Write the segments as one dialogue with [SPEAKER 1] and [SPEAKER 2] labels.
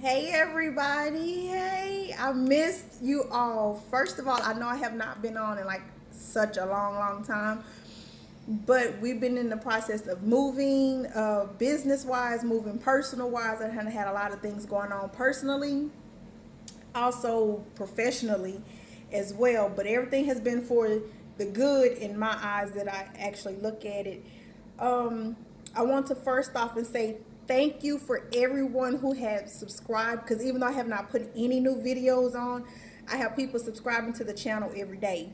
[SPEAKER 1] Hey everybody, hey, I missed you all. First of all, I know I have not been on in like such a long time, but we've been in the process of moving, business wise, moving personal wise. I had a lot of things going on personally, also professionally as well, but everything has been for the good in my eyes that I actually look at it. um I want to first off and say thank you for everyone who has subscribed, because even though I have not put any new videos on, I have people subscribing to the channel every day.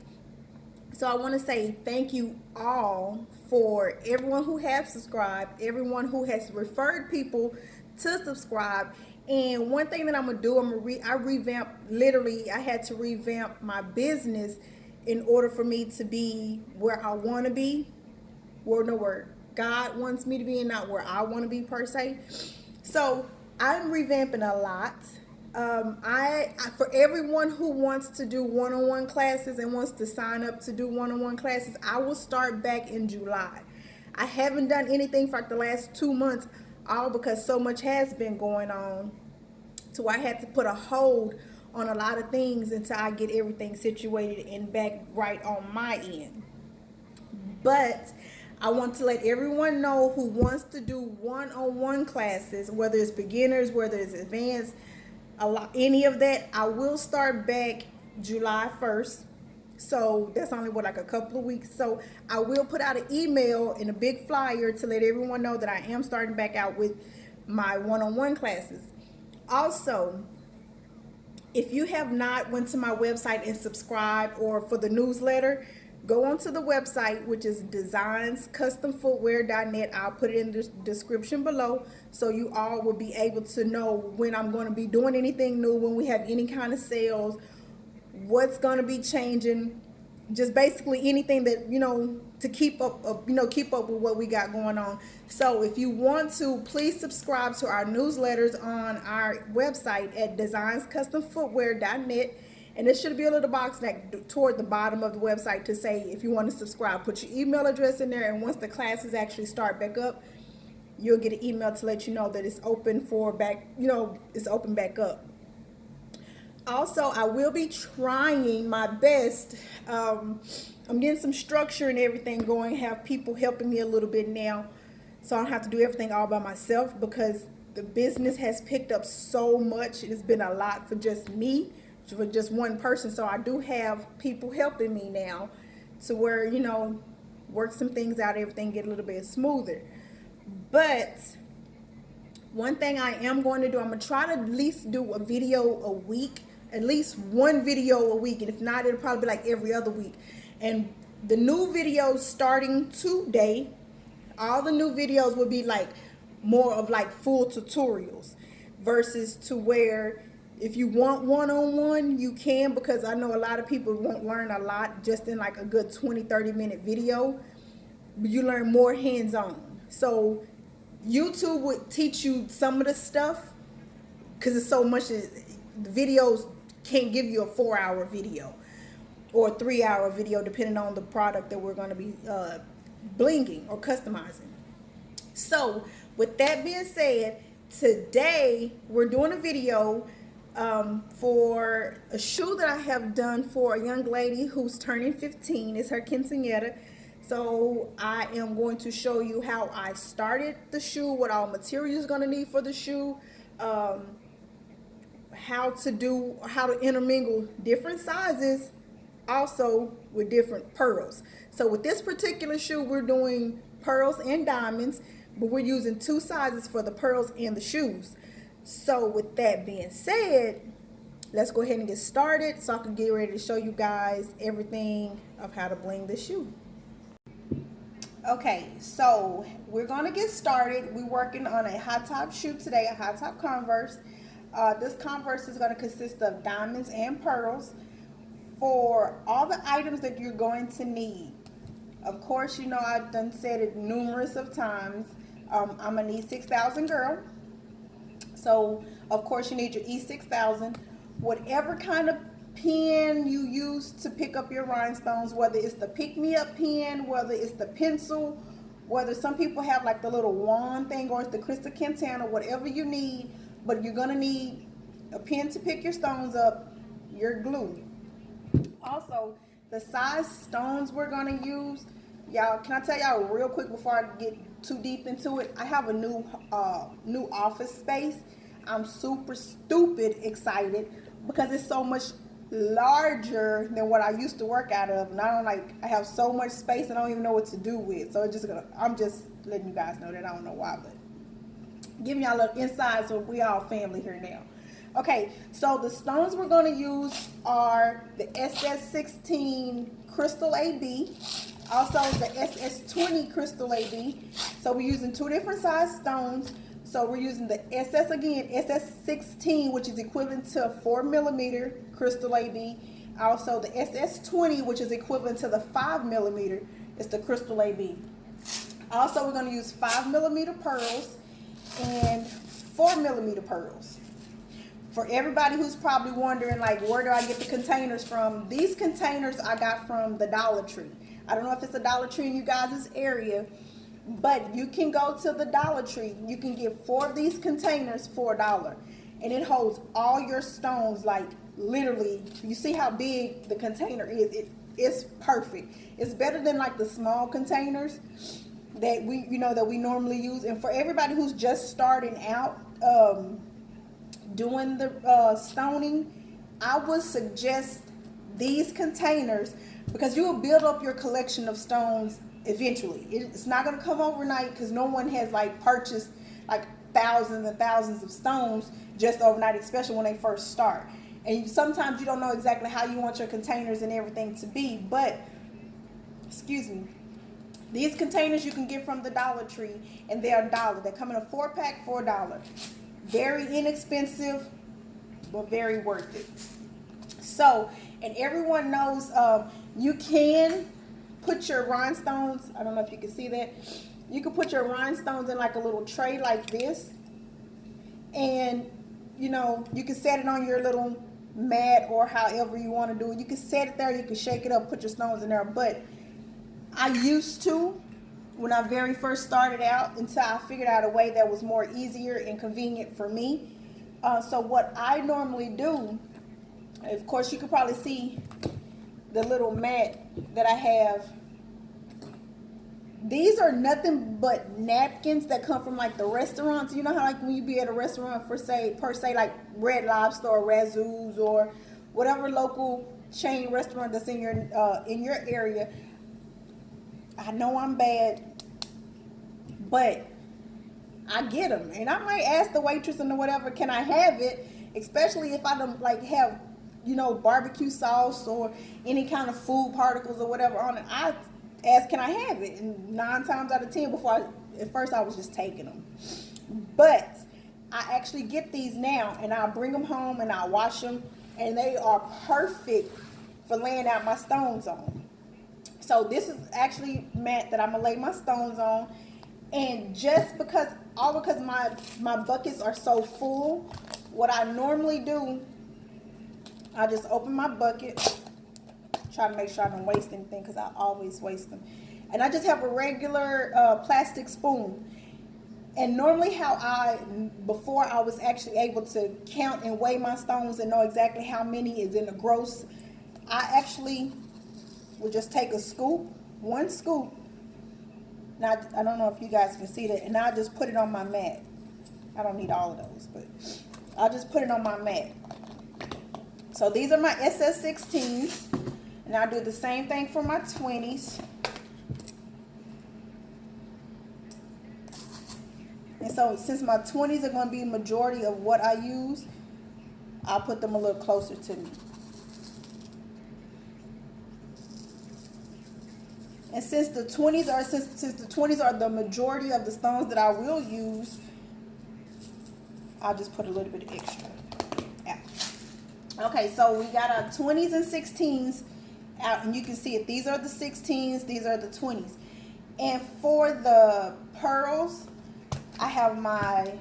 [SPEAKER 1] So I want to say thank you all for everyone who has subscribed, everyone who has referred people to subscribe. And one thing that I'm gonna do, I revamp. Literally, I had to revamp my business in order for me to be where I want to be. Word no word. God wants me to be, and not where I want to be per se. So I'm revamping a lot. For everyone who wants to do one-on-one classes and wants to sign up to do one-on-one classes, I will start back in July. I haven't done anything for like the last 2 months, all because so much has been going on, to where I had to put a hold on a lot of things until I get everything situated and back right on my end. But I want to let everyone know who wants to do one-on-one classes, whether it's beginners, whether it's advanced, any of that, I will start back July 1st. So that's only like a couple of weeks. So I will put out an email and a big flyer to let everyone know that I am starting back out with my one-on-one classes. Also, if you have not went to my website and subscribed, or for the newsletter, go onto the website, which is designscustomfootwear.net. I'll put it in the description below, so you all will be able to know when I'm going to be doing anything new, when we have any kind of sales, what's going to be changing, just basically anything that, to keep up, keep up with what we got going on. So if you want to, please subscribe to our newsletters on our website at designscustomfootwear.net. And there should be a little box toward the bottom of the website to say if you want to subscribe. Put your email address in there, and once the classes actually start back up, you'll get an email to let you know that it's open for back, it's open back up. Also, I will be trying my best. I'm getting some structure and everything going, have people helping me a little bit now, so I don't have to do everything all by myself, because the business has picked up so much. It's been a lot for just me, for just one person. So I do have people helping me now, to where, work some things out, everything get a little bit smoother. But one thing I am going to do, I'm going to try to at least do a video a week, at least one video a week. And if not, it'll probably be like every other week. And the new videos starting today, all the new videos will be like more of like full tutorials, versus to where if you want one-on-one, you can, because I know a lot of people won't learn a lot just in like a good 20-30 minute video, but you learn more hands-on. So YouTube would teach you some of the stuff, because it's so much. The videos can't give you a 4-hour video or a 3-hour video, depending on the product that we're going to be blinging or customizing. So with that being said, today we're doing a video for a shoe that I have done for a young lady who's turning 15. It's her quinceañera. So I am going to show you how I started the shoe, what all materials going to need for the shoe, how to intermingle different sizes, also with different pearls. So with this particular shoe, we're doing pearls and diamonds, but we're using 2 sizes for the pearls and the shoes. So with that being said, let's go ahead and get started, so I can get ready to show you guys everything of how to bling the shoe. Okay, so we're going to get started. We're working on a high top shoe today, a high top Converse. This Converse is going to consist of diamonds and pearls. For all the items that you're going to need, of course, I've done said it numerous of times, I'm going to need 6,000 girl. So, of course, you need your E6000. Whatever kind of pen you use to pick up your rhinestones, whether it's the pick-me-up pen, whether it's the pencil, whether some people have like the little wand thing, or it's the Crystal Quintana, whatever you need, but you're gonna need a pen to pick your stones up, your glue. Also, the size stones we're gonna use, y'all, can I tell y'all real quick before I get too deep into it? I have a new office space. I'm super stupid excited because it's so much larger than what I used to work out of, and I have so much space and I don't even know what to do with. So I'm just letting you guys know that. I don't know why, but giving y'all a little insight, so we all family here now. Okay, so the stones we're going to use are the SS16 Crystal AB, also the SS20 Crystal AB. So we're using two different size stones. So we're using the SS16, which is equivalent to 4mm Crystal AB. Also the SS20, which is equivalent to the 5mm, is the Crystal AB. Also, we're going to use 5mm pearls and 4mm pearls. For everybody who's probably wondering, like, where do I get the containers from? These containers I got from the Dollar Tree. I don't know if it's a Dollar Tree in you guys' area, but you can go to the Dollar Tree. You can get 4 of these containers for $1. And it holds all your stones, like, literally. You see how big the container is. It's perfect. It's better than, like, the small containers that we normally use. And for everybody who's just starting out doing the stoning, I would suggest these containers because you will build up your collection of stones eventually. It's not going to come overnight because no one has like purchased like thousands and thousands of stones just overnight, especially when they first start. And sometimes you don't know exactly how you want your containers and everything to be, but excuse me, these containers you can get from the Dollar Tree, and they're $1. They come in a 4-pack for $1. Very inexpensive, but very worth it. So, and everyone knows you can put your rhinestones, I don't know if you can see that, you can put your rhinestones in like a little tray like this, and you can set it on your little mat or however you want to do it. You can set it there, you can shake it up, put your stones in there, but I used to when I very first started out until I figured out a way that was more easier and convenient for me. So what I normally do, of course you can probably see the little mat that I have. These are nothing but napkins that come from like the restaurants. You know how like when you be at a restaurant per se like Red Lobster or Razoo's or whatever local chain restaurant that's in your area. I know I'm bad, but I get them, and I might ask the waitress and whatever, can I have it? Especially if I don't like have, barbecue sauce or any kind of food particles or whatever on it. I ask, can I have it? And 9 times out of 10, at first I was just taking them, but I actually get these now, and I bring them home and I wash them, and they are perfect for laying out my stones on. So this is actually mat that I'm gonna lay my stones on, and just because my buckets are so full, what I normally do, I just open my bucket, try to make sure I don't waste anything because I always waste them, and I just have a regular plastic spoon. And normally before I was actually able to count and weigh my stones and know exactly how many is in the gross, I actually would just take one scoop. Now, I don't know if you guys can see that, and I'll just put it on my mat. I don't need all of those, but I'll just put it on my mat. So these are my SS16s, and I'll do the same thing for my 20s. And so since my 20s are going to be the majority of what I use, I'll put them a little closer to me. And since the 20s are the majority of the stones that I will use, I'll just put a little bit extra out. Okay, so we got our 20s and 16s out, and you can see it. These are the 16s, these are the 20s. And for the pearls, I have my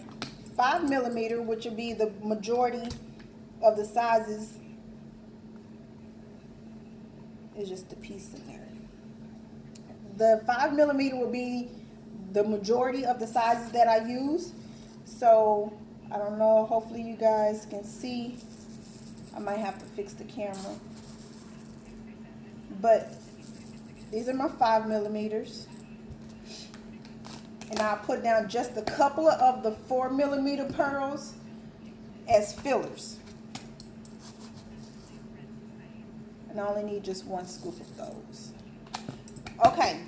[SPEAKER 1] 5mm, which will be the majority of the sizes. It's just a piece in there. The 5mm will be the majority of the sizes that I use. So I don't know, hopefully you guys can see. I might have to fix the camera. But these are my 5 millimeters. And I'll put down just a couple of the 4 millimeter pearls as fillers. And I only need just 1 scoop of those. Okay.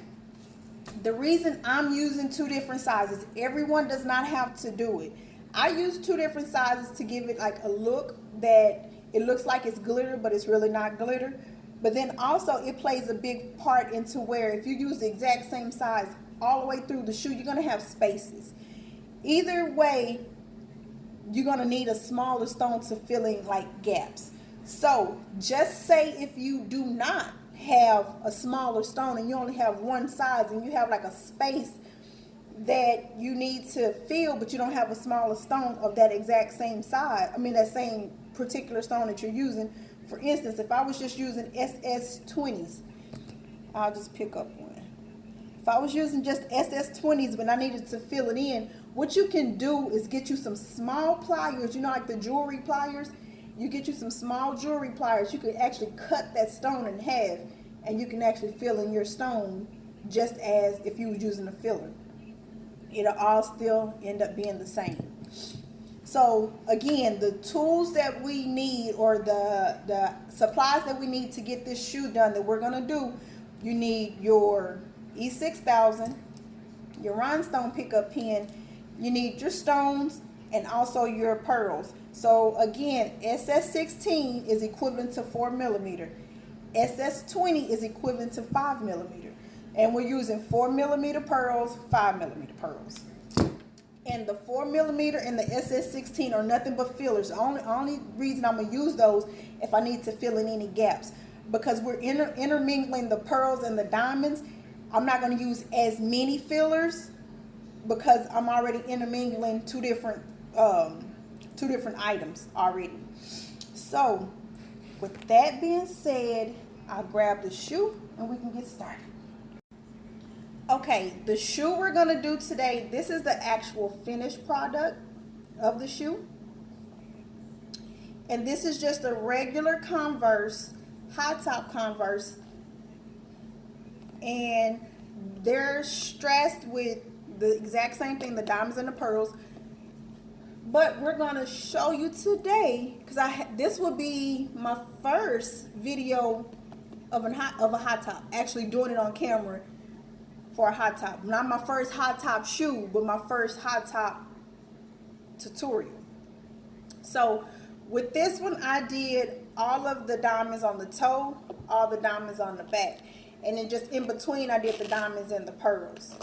[SPEAKER 1] The reason I'm using 2 different sizes, everyone does not have to do it. I use 2 different sizes to give it like a look that it looks like it's glitter, but it's really not glitter. But then also it plays a big part into where if you use the exact same size all the way through the shoe, you're going to have spaces. Either way, you're going to need a smaller stone to fill in like gaps. So just say if you do not have a smaller stone and you only have one size and you have like a space that you need to fill, but you don't have a smaller stone of that exact same size, I mean that same particular stone that you're using. For instance, if I was just using SS20s, I'll just pick up one. If I was using just SS20s but I needed to fill it in, what you can do is get you some small pliers, you know, like the jewelry pliers. You get you some small jewelry pliers, you could actually cut that stone in half and you can actually fill in your stone just as if you were using a filler. It'll all still end up being the same. So again, the tools that we need, or the supplies that we need to get this shoe done that we're gonna do, you need your E6000, your rhinestone pickup pen, you need your stones, and also your pearls. So again, SS16 is equivalent to 4 millimeter. SS20 is equivalent to 5 millimeter. And we're using 4 millimeter pearls, 5 millimeter pearls. And the 4 millimeter and the SS16 are nothing but fillers. The only reason I'm going to use those if I need to fill in any gaps. Because we're intermingling the pearls and the diamonds, I'm not going to use as many fillers because I'm already intermingling two different items already. So with that being said, I'll grab the shoe and we can get started. Okay, the shoe we're going to do today, this is the actual finished product of the shoe. And this is just a regular Converse, Hightop Converse. And they're stressed with the exact same thing, the diamonds and the pearls. But we're going to show you today, because this will be my first video of a high top, actually doing it on camera for a high top. Not my first high top shoe, but my first high top tutorial. So with this one, I did all of the diamonds on the toe, all the diamonds on the back. And then just in between, I did the diamonds and the pearls.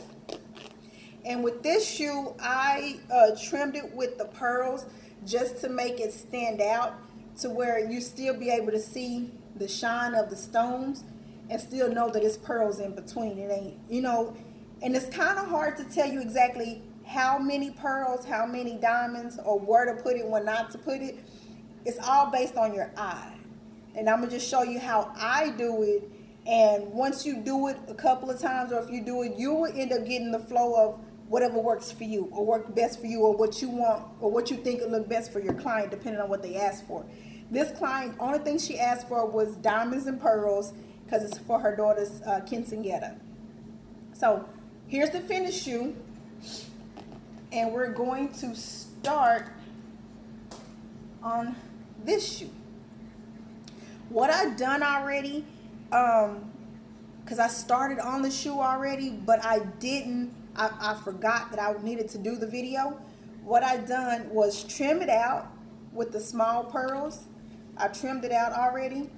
[SPEAKER 1] And with this shoe, I trimmed it with the pearls just to make it stand out to where you still be able to see the shine of the stones and still know that it's pearls in between. It ain't, you know, and it's kind of hard to tell you exactly how many pearls, how many diamonds, or where to put it, when not to put it. It's all based on your eye. And I'm going to just show you how I do it. And once you do it a couple of times, or if you do it, you will end up getting the flow of whatever works for you, or work best for you, or what you want, or what you think will look best for your client, depending on what they ask for. This client, only thing she asked for was diamonds and pearls, because it's for her daughter's quinceañera. So here's the finished shoe, and we're going to start on this shoe. What I've done already, because I started on the shoe already, but I forgot that I needed to do the video. What I done was trim it out with the small pearls. I trimmed it out already.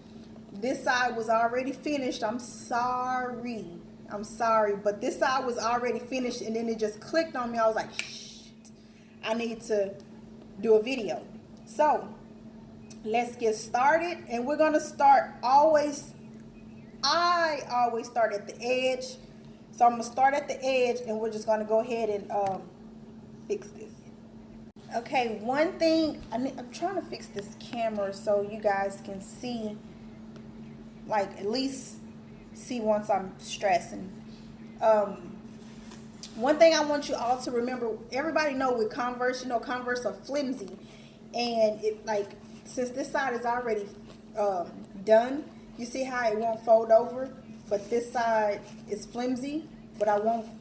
[SPEAKER 1] This side was already finished. I'm sorry, but this side was already finished, and then it just clicked on me. I was like, shit, I need to do a video. So let's get started, and we're gonna start I always start at the edge. So I'm gonna start at the edge, and we're just gonna go ahead and fix this. Okay, one thing, I'm trying to fix this camera so you guys can see, like at least see once I'm stressing. One thing I want you all to remember, everybody know with Converse, you know, Converse are flimsy. And it like, since this side is already done, you see how it won't fold over? But this side is flimsy, but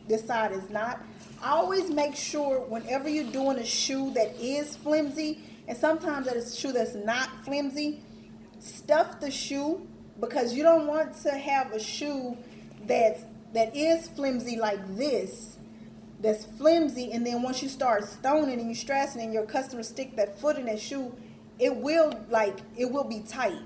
[SPEAKER 1] this side is not. I always make sure whenever you're doing a shoe that is flimsy, and sometimes that is a shoe that's not flimsy, stuff the shoe, because you don't want to have a shoe that is flimsy like this, that's flimsy, and then once you start stoning and you stressing and your customer stick that foot in that shoe, it will be tight.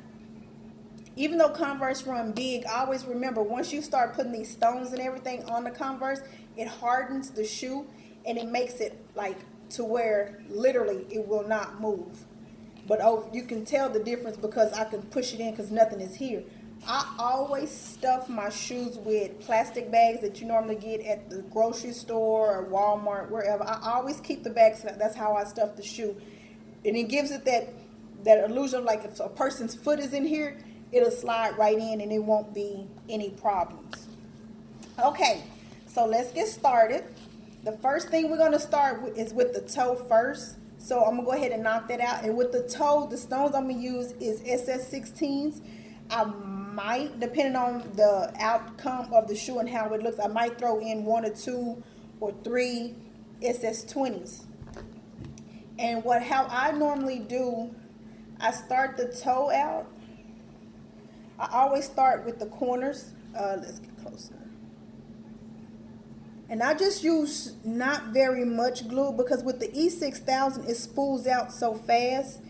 [SPEAKER 1] Even though Converse run big, I always remember once you start putting these stones and everything on the Converse, it hardens the shoe and it makes it like to where literally it will not move. But oh, you can tell the difference because I can push it in because nothing is here. I always stuff my shoes with plastic bags that you normally get at the grocery store or Walmart, wherever. I always keep the bags. That's how I stuff the shoe. And it gives it that illusion of like if a person's foot is in here, it'll slide right in and it won't be any problems. Okay, so let's get started. The first thing we're going to start with is with the toe first. So I'm going to go ahead and knock that out. And with the toe, the stones I'm going to use is SS16s. I might, depending on the outcome of the shoe and how it looks, I might throw in 1 or 2 or 3 SS20s. And how I normally do, I start the toe out. I always start with the corners. Let's get closer. And I just use not very much glue because with the E6000 it spools out so fast,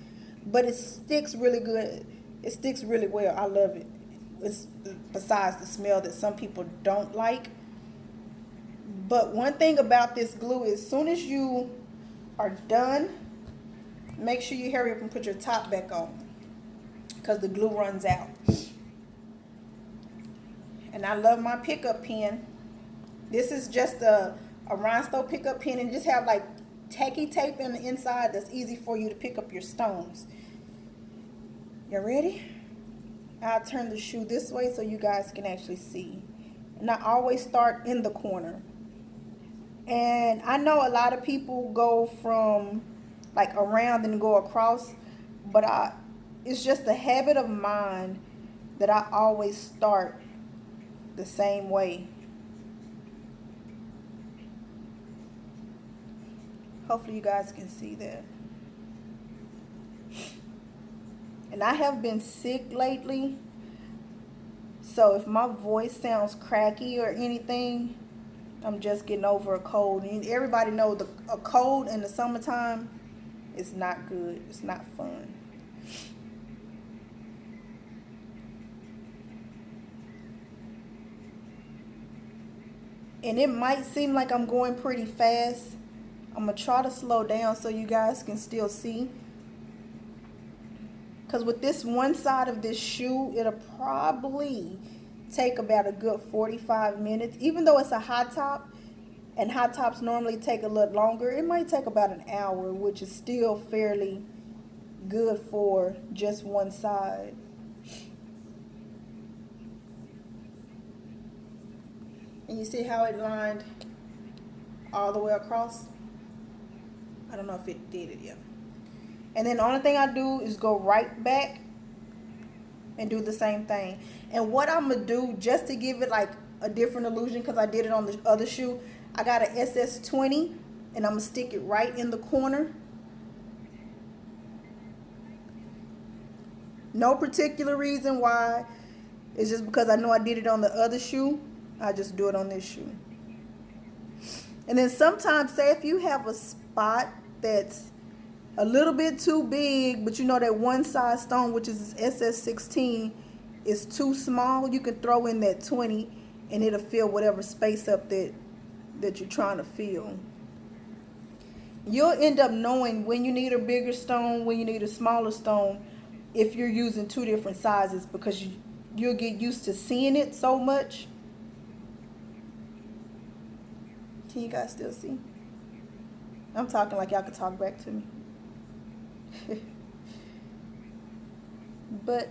[SPEAKER 1] but it sticks really good. It sticks really well. I love it. It's besides the smell that some people don't like. But one thing about this glue is as soon as you are done, make sure you hurry up and put your top back on because the glue runs out. And I love my pickup pen. This is just a rhinestone pickup pen and just have like tacky tape on the inside that's easy for you to pick up your stones. You ready? I'll turn the shoe this way so you guys can actually see. And I always start in the corner. And I know a lot of people go from like around and go across, but it's just a habit of mine that I always start the same way. Hopefully you guys can see that. And I have been sick lately, so if my voice sounds cracky or anything, I'm just getting over a cold. And everybody knows a cold in the summertime is not good. It's not fun. And it might seem like I'm going pretty fast. I'm going to try to slow down so you guys can still see. Because with this one side of this shoe, it'll probably take about a good 45 minutes. Even though it's a high top, and high tops normally take a little longer, it might take about an hour, which is still fairly good for just one side. And you see how it lined all the way across? I don't know if it did it yet. And then the only thing I do is go right back and do the same thing. And what I'm going to do, just to give it like a different illusion, because I did it on the other shoe, I got an SS20 and I'm going to stick it right in the corner. No particular reason why. It's just because I know I did it on the other shoe. I just do it on this shoe. And then sometimes, say if you have a spot that's a little bit too big, but you know that one side stone, which is SS16, is too small, you can throw in that 20 and it'll fill whatever space up that you're trying to fill. You'll end up knowing when you need a bigger stone, when you need a smaller stone, if you're using two different sizes, because you'll get used to seeing it so much. Can you guys still see? I'm talking like y'all could talk back to me. But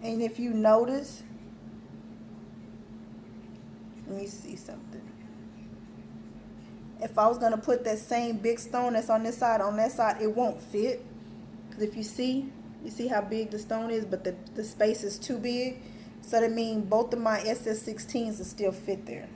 [SPEAKER 1] And if you notice, let me see something. If I was going to put that same big stone that's on this side on that side, it won't fit. Because if you see how big the stone is, but the space is too big. So that means both of my SS16s will still fit there.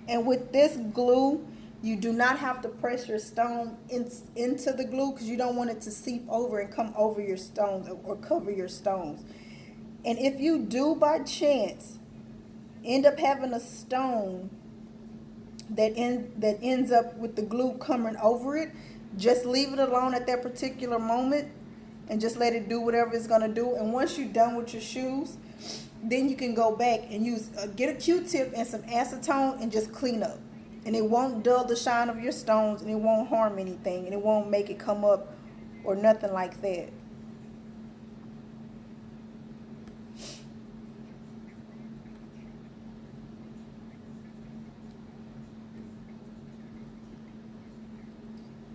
[SPEAKER 1] And with this glue, you do not have to press your stone into the glue because you don't want it to seep over and come over your stones or cover your stones. And if you do by chance end up having a stone that ends up with the glue coming over it, just leave it alone at that particular moment and just let it do whatever it's going to do. And once you're done with your shoes, then you can go back and use get a Q-tip and some acetone and just clean up. And it won't dull the shine of your stones, and it won't harm anything, and it won't make it come up or nothing like that.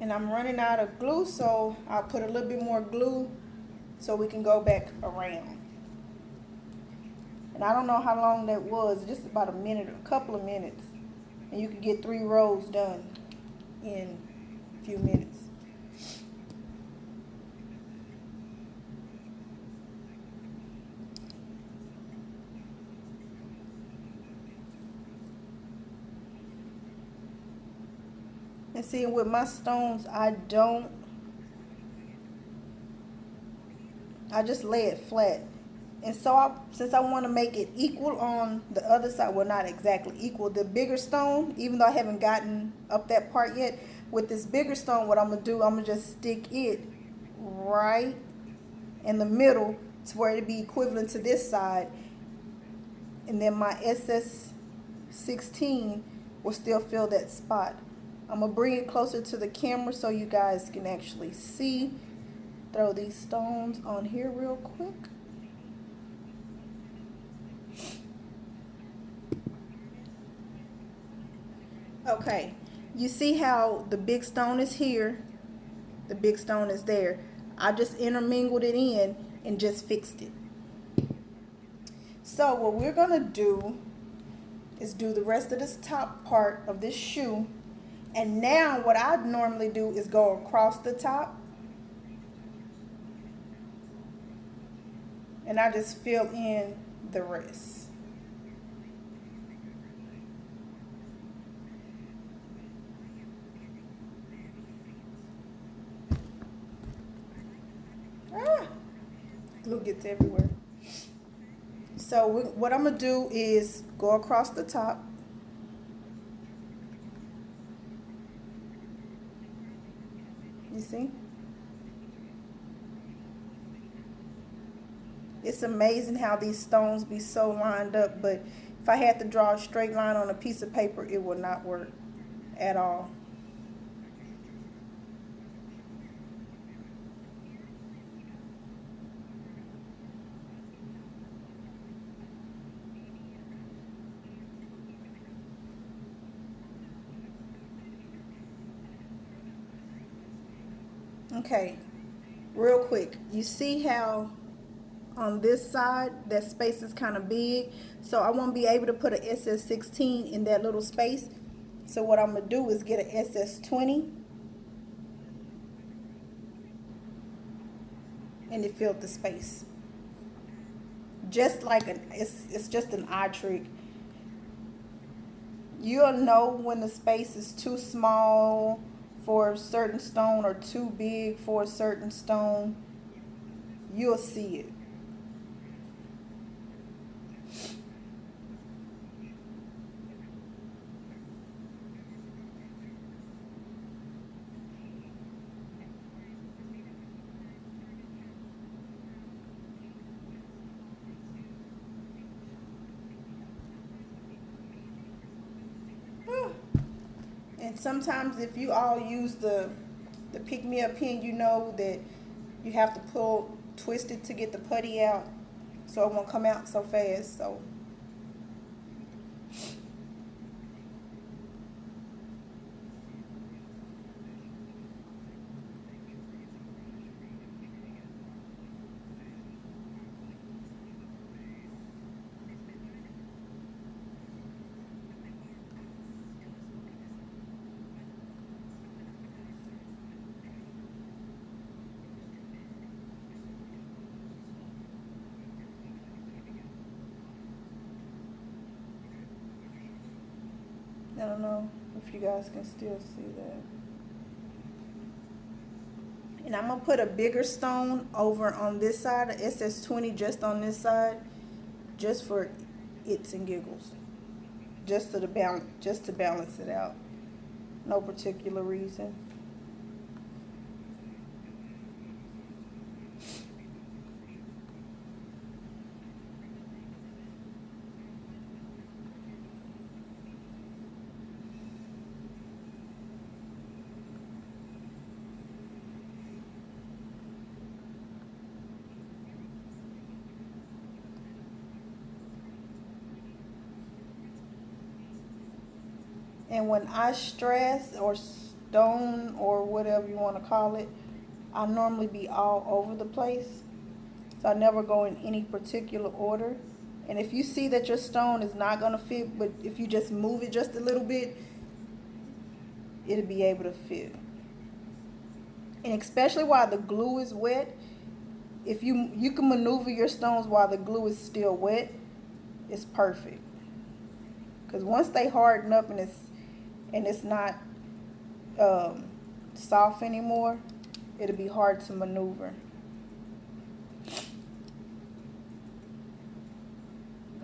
[SPEAKER 1] And I'm running out of glue, so I'll put a little bit more glue so we can go back around. And I don't know how long that was, just about a minute, a couple of minutes. And you can get 3 rows done in a few minutes. And see, with my stones, I just lay it flat. And so since I want to make it equal on the other side, well, not exactly equal, the bigger stone, even though I haven't gotten up that part yet, with this bigger stone, what I'm going to do, I'm going to just stick it right in the middle to where it be equivalent to this side. And then my SS16 will still fill that spot. I'm going to bring it closer to the camera so you guys can actually see. Throw these stones on here real quick. Okay, you see how the big stone is here, the big stone is there. I just intermingled it in and just fixed it. So what we're gonna do is do the rest of this top part of this shoe. And now what I normally do is go across the top. And I just fill in the rest. Glue gets everywhere. So what I'm gonna do is go across the top. You see? It's amazing how these stones be so lined up, but if I had to draw a straight line on a piece of paper, it would not work at all. Okay, real quick, you see how on this side that space is kind of big, so I won't be able to put an SS16 in that little space. So what I'm gonna do is get an SS20, and it filled the space. Just like it's just an eye trick. You'll know when the space is too small for a certain stone or too big for a certain stone. You'll see it. And sometimes if you all use the pick me up pen, you know that you have to twist it to get the putty out, so it won't come out so fast. So I don't know if you guys can still see that. And I'm gonna put a bigger stone over on this side, of SS20, just on this side, just for its and giggles, just to balance it out. No particular reason. And when I stress or stone or whatever you want to call it, I normally be all over the place. So I never go in any particular order. And if you see that your stone is not going to fit, but if you just move it just a little bit, it'll be able to fit. And especially while the glue is wet, if you can maneuver your stones while the glue is still wet, it's perfect. Because once they harden up and it's not soft anymore, it'll be hard to maneuver.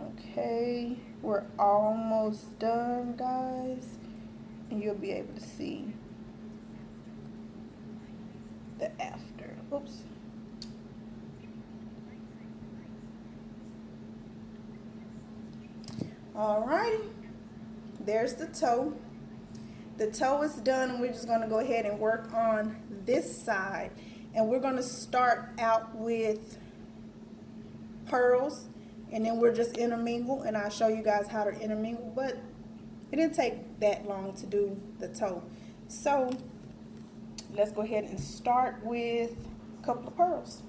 [SPEAKER 1] Okay, we're almost done, guys, and you'll be able to see the after. Oops. Alrighty, there's the toe. The toe is done, and we're just going to go ahead and work on this side. And we're going to start out with pearls, and then we'll just intermingle, and I'll show you guys how to intermingle, but it didn't take that long to do the toe. So let's go ahead and start with a couple of pearls.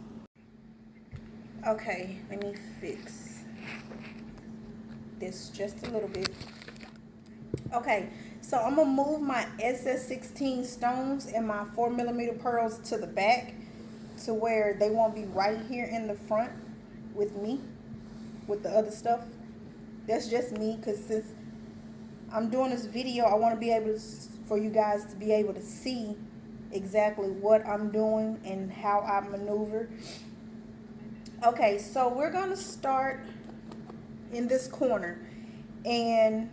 [SPEAKER 1] Okay, let me fix this just a little bit. Okay, so I'm gonna move my SS16 stones and my 4mm pearls to the back to where they won't be right here in the front with me, with the other stuff. That's just me, because since I'm doing this video, I want to be able to, for you guys to be able to see exactly what I'm doing and how I maneuver. Okay, so we're gonna start in this corner, and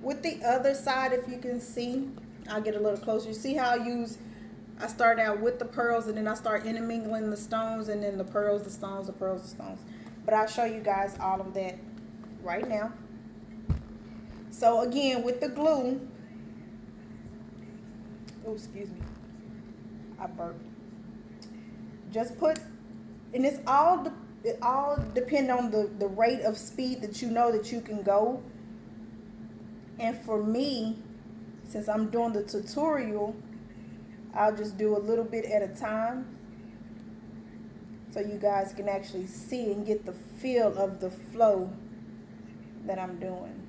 [SPEAKER 1] with the other side, if you can see, I'll get a little closer. You see how I start out with the pearls, and then I start intermingling the stones, and then the pearls, the stones, the pearls, the stones. But I'll show you guys all of that right now. So again, with the glue, oh, excuse me, I burped. Just put, and it all depend on the rate of speed that you know that you can go. And for me, since I'm doing the tutorial, I'll just do a little bit at a time so you guys can actually see and get the feel of the flow that I'm doing.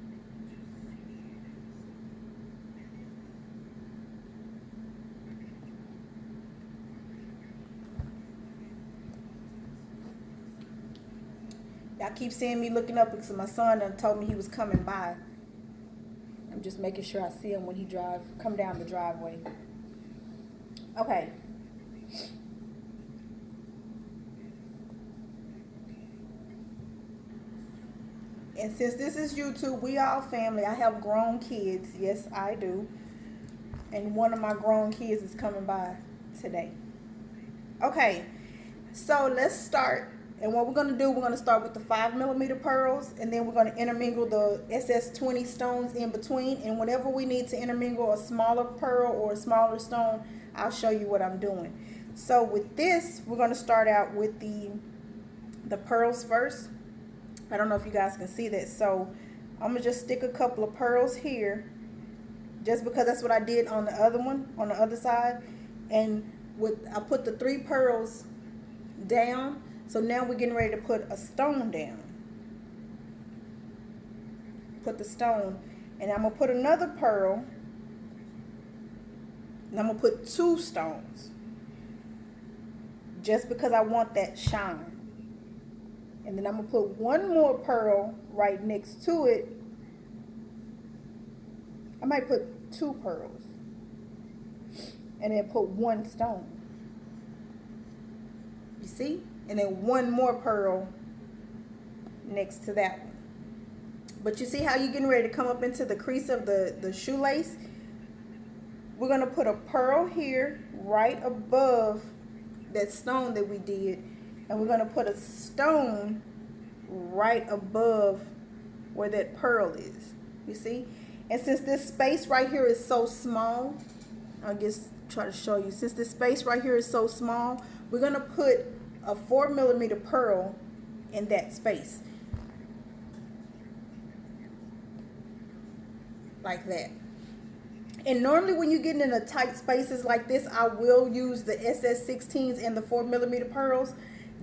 [SPEAKER 1] Y'all keep seeing me looking up because my son done told me he was coming by. I'm just making sure I see him when he come down the driveway. Okay. And since this is YouTube, we all family. I have grown kids. Yes, I do. And one of my grown kids is coming by today. Okay. So let's start. And what we're going to do, we're going to start with the 5mm pearls, and then we're going to intermingle the SS20 stones in between. And whenever we need to intermingle a smaller pearl or a smaller stone, I'll show you what I'm doing. So with this, we're going to start out with the pearls first. I don't know if you guys can see that. So I'm going to just stick a couple of pearls here, just because that's what I did on the other one, on the other side. And I put the 3 pearls down. So now we're getting ready to put a stone down. Put the stone, and I'm going to put another pearl, and I'm going to put 2 stones, just because I want that shine. And then I'm going to put one more pearl right next to it, I might put 2 pearls and then put 1 stone. You see? And then 1 more pearl next to that one. But you see how you're getting ready to come up into the crease of the shoelace? We're going to put a pearl here right above that stone that we did. And we're going to put a stone right above where that pearl is. You see? And since this space right here is so small, I'll just try to show you. Since this space right here is so small, we're going to put a 4mm pearl in that space. Like that. And normally when you're getting in the tight spaces like this, I will use the SS16s and the 4mm pearls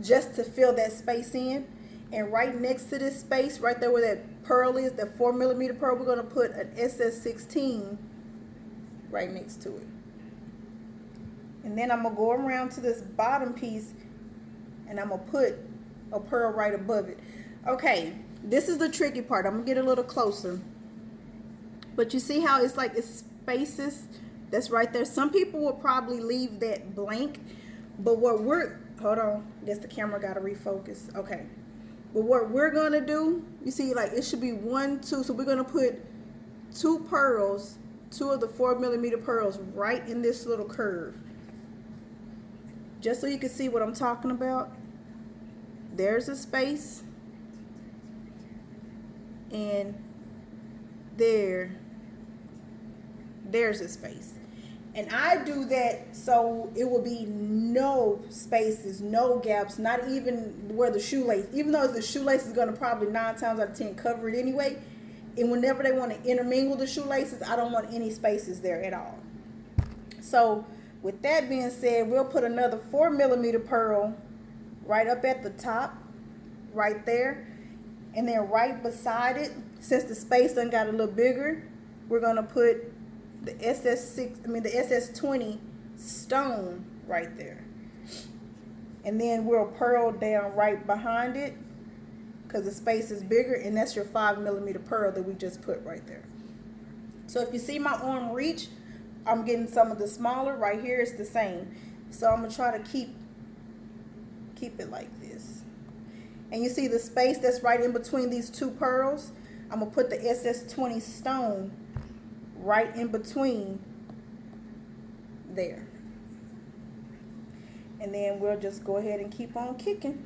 [SPEAKER 1] just to fill that space in. And right next to this space, right there where that pearl is, that 4mm pearl, we're going to put an SS16 right next to it. And then I'm going to go around to this bottom piece and I'm going to put a pearl right above it. Okay, this is the tricky part. I'm going to get a little closer. But you see how it's like it's spaces that's right there. Some people will probably leave that blank. But what we're, hold on, I guess the camera got to refocus. Okay. But what we're going to do, you see like it should be 1, 2. So we're going to put 2 pearls, 2 of the 4mm pearls right in this little curve. Just so you can see what I'm talking about. There's a space. And there's a space. And I do that so it will be no spaces, no gaps, not even where the shoelace, even though the shoelace is going to probably 9 times out of 10 cover it anyway. And whenever they want to intermingle the shoelaces, I don't want any spaces there at all. So with that being said, we'll put another 4mm pearl right up at the top, right there. And then right beside it, since the space done got a little bigger, we're going to put the SS20 stone right there. And then we'll pearl down right behind it because the space is bigger, and that's your 5mm pearl that we just put right there. So if you see my arm reach, I'm getting some of the smaller. Right here it's the same. So I'm going to try to keep it like this. And you see the space that's right in between these 2 pearls? I'm going to put the SS20 stone right in between there. And then we'll just go ahead and keep on kicking.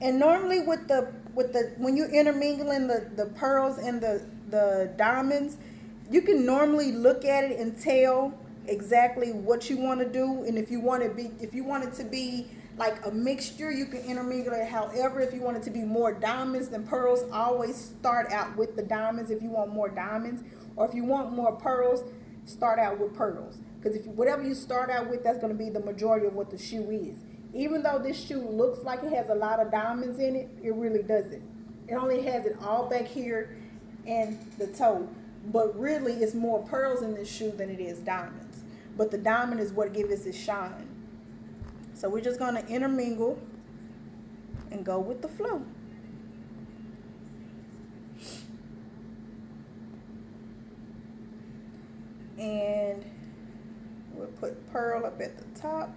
[SPEAKER 1] And normally when you're intermingling the pearls and the diamonds, you can normally look at it and tell exactly what you want to do. And if you want it to be like a mixture, you can intermingle it. However, if you want it to be more diamonds than pearls, always start out with the diamonds if you want more diamonds. Or if you want more pearls, start out with pearls. Because whatever you start out with, that's going to be the majority of what the shoe is. Even though this shoe looks like it has a lot of diamonds in it, it really doesn't. It only has it all back here and the toe. But really, it's more pearls in this shoe than it is diamonds. But the diamond is what gives it its shine. So we're just going to intermingle and go with the flow. And we'll put pearl up at the top.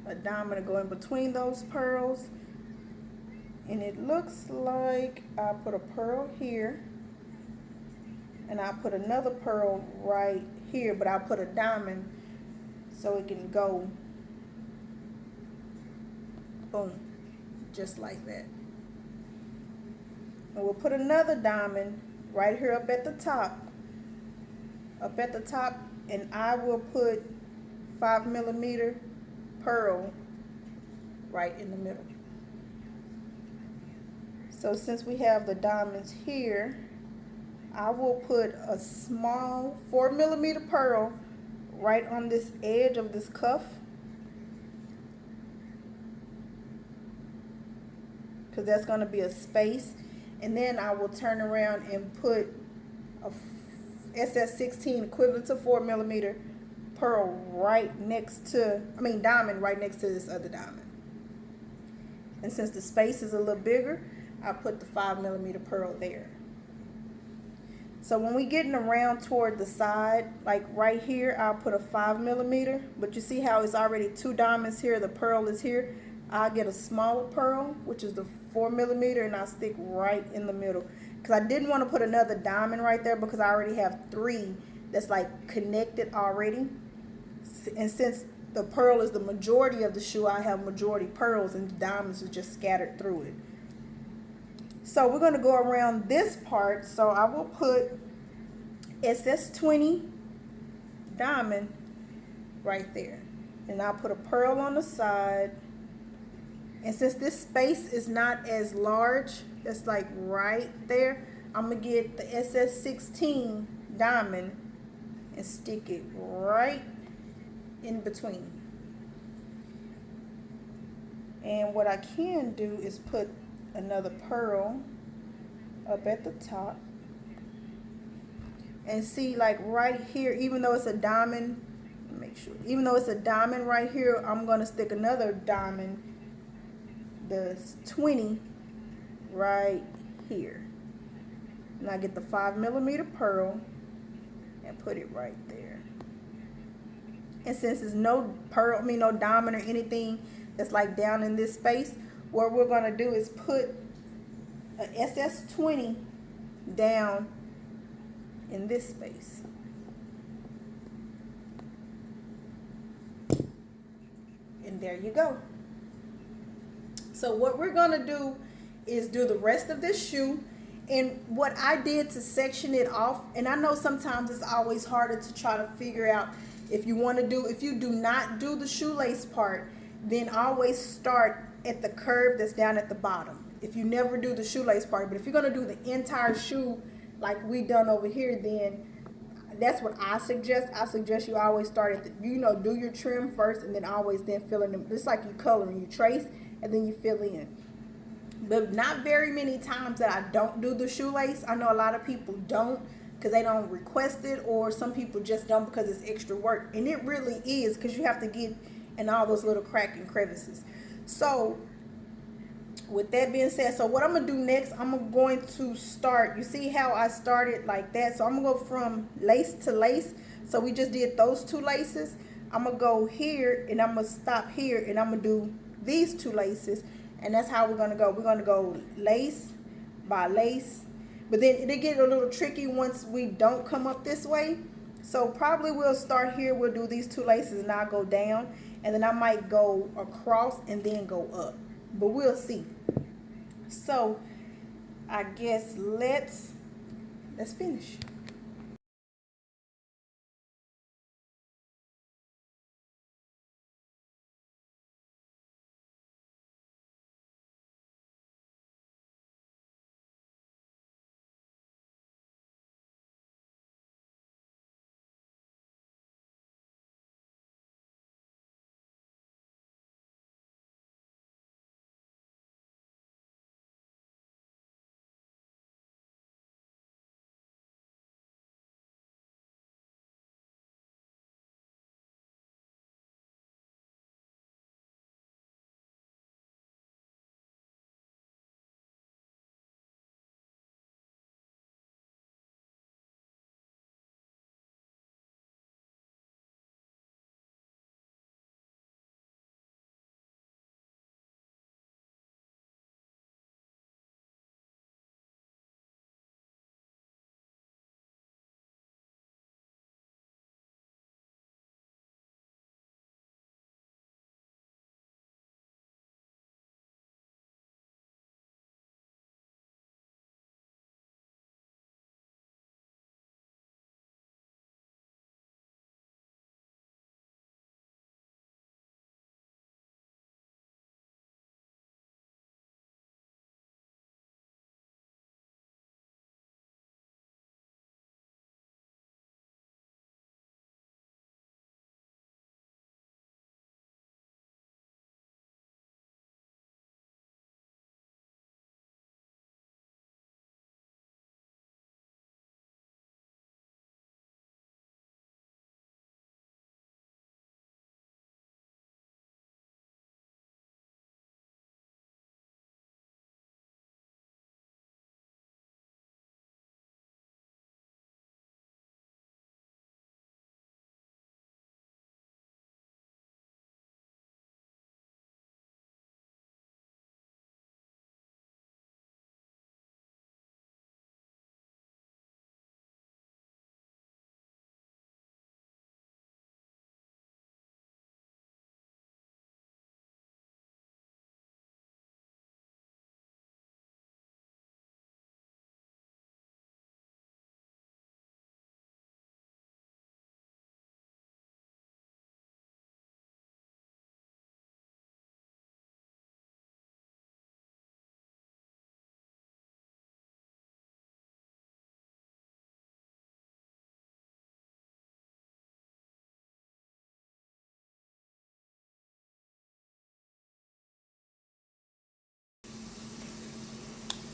[SPEAKER 1] A diamond to go in between those pearls. And it looks like I'll put a pearl here. And I'll put another pearl right here. But I'll put a diamond so it can go boom. Just like that. And we'll put another diamond right here up at the top. And I will put 5mm pearl right in the middle. So since we have the diamonds here, I will put a small 4mm pearl right on this edge of this cuff. Because that's going to be a space. And then I will turn around and put a SS16 equivalent to 4mm pearl right next to, diamond right next to this other diamond. And since the space is a little bigger, I put the 5mm pearl there. So when we getting around toward the side, like right here, I'll put a 5 millimeter. But you see how it's already 2 diamonds here, the pearl is here. I'll get a smaller pearl, which is the 4 millimeter, and I'll stick right in the middle. Because I didn't want to put another diamond right there because I already have 3 that's like connected already. And since the pearl is the majority of the shoe, I have majority pearls and the diamonds are just scattered through it. So we're going to go around this part. So I will put SS20 diamond right there. And I'll put a pearl on the side. And since this space is not as large, that's like right there, I'm going to get the SS16 diamond and stick it right in between. And what I can do is put another pearl up at the top. And see, like right here, even though it's a diamond, make sure, even though it's a diamond right here, I'm going to stick another diamond, the 20, right here. And I get the 5 millimeter pearl and put it right there. And since there's no pearl, no diamond or anything that's like down in this space, what we're going to do is put a SS20 down in this space. And there you go. So what we're going to do is do the rest of this shoe. And what I did to section it off, and I know sometimes it's always harder to try to figure out if you want to do, if you do not do the shoelace part, then always start at the curve that's down at the bottom. If you never do the shoelace part, but if you're going to do the entire shoe like we done over here, then that's what I suggest. I suggest you always start at the, do your trim first and then always then fill in them. It's like you coloring, you trace and then you fill in. But not very many times that I don't do the shoelace. I know a lot of people don't because they don't request it, or some people just don't because it's extra work. And it really is, because you have to get in all those little cracks and crevices. So with that being said, so what I'm going to do next, I'm going to start, you see how I started like that? So I'm going to go from lace to lace. So we just did those 2 laces. I'm going to go here and I'm going to stop here and I'm going to do these 2 laces. And that's how we're going to go. We're going to go lace by lace. But then it'll get a little tricky once we don't come up this way. So probably we'll start here. We'll do these 2 laces and I'll go down. And then I might go across and then go up. But we'll see. So I guess let's finish.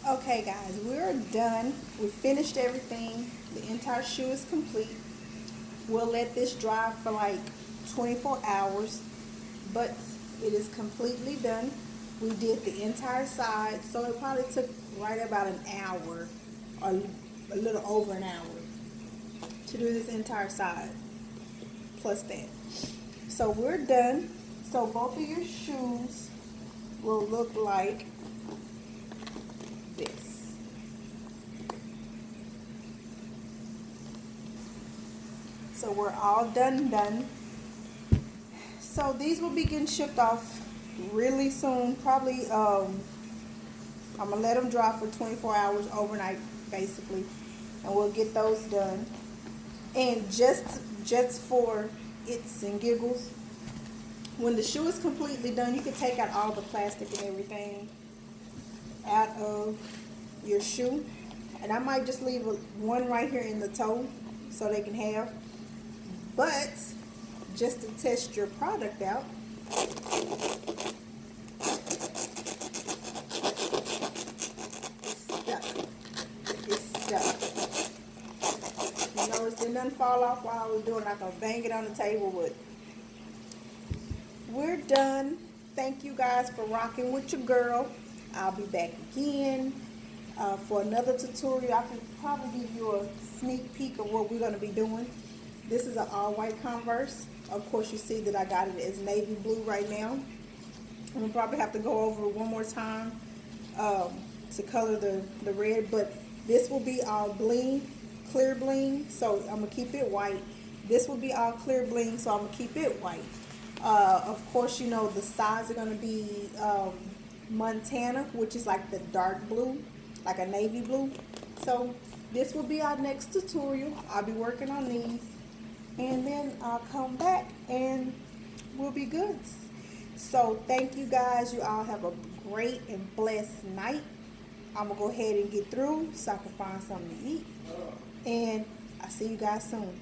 [SPEAKER 1] Okay guys, we're done. We finished everything. The entire shoe is complete. We'll let this dry for like 24 hours, but it is completely done. We did the entire side, so it probably took right about an hour or a little over an hour to do this entire side, plus that. So we're done. So both of your shoes will look like this. So we're all done. So these will be getting shipped off really soon. Probably, I'm gonna let them dry for 24 hours overnight, basically, and we'll get those done. And just for its and giggles, when the shoe is completely done, you can take out all the plastic and everything out of your shoe. And I might just leave one right here in the toe so they can have. But just to test your product out, it's stuck. You notice did nothing fall off while I was doing it. I'm gonna bang it on the table, but we're done. Thank you guys for rocking with your girl. I'll be back again for another tutorial. I can probably give you a sneak peek of what we're going to be doing. This is an all white Converse. Of course, you see that I got it as navy blue right now. I'm gonna probably have to go over it one more time to color the red, but this will be all bling, clear bling, so I'm gonna keep it white. This will be all clear bling, so I'm gonna keep it white. Of course, you know the sides are gonna be Montana, which is like the dark blue, like a navy blue. So this will be our next tutorial. I'll be working on these, and then I'll come back and we'll be good. So thank you guys. You all have a great and blessed night. I'm gonna go ahead and get through so I can find something to eat, and I'll see you guys soon.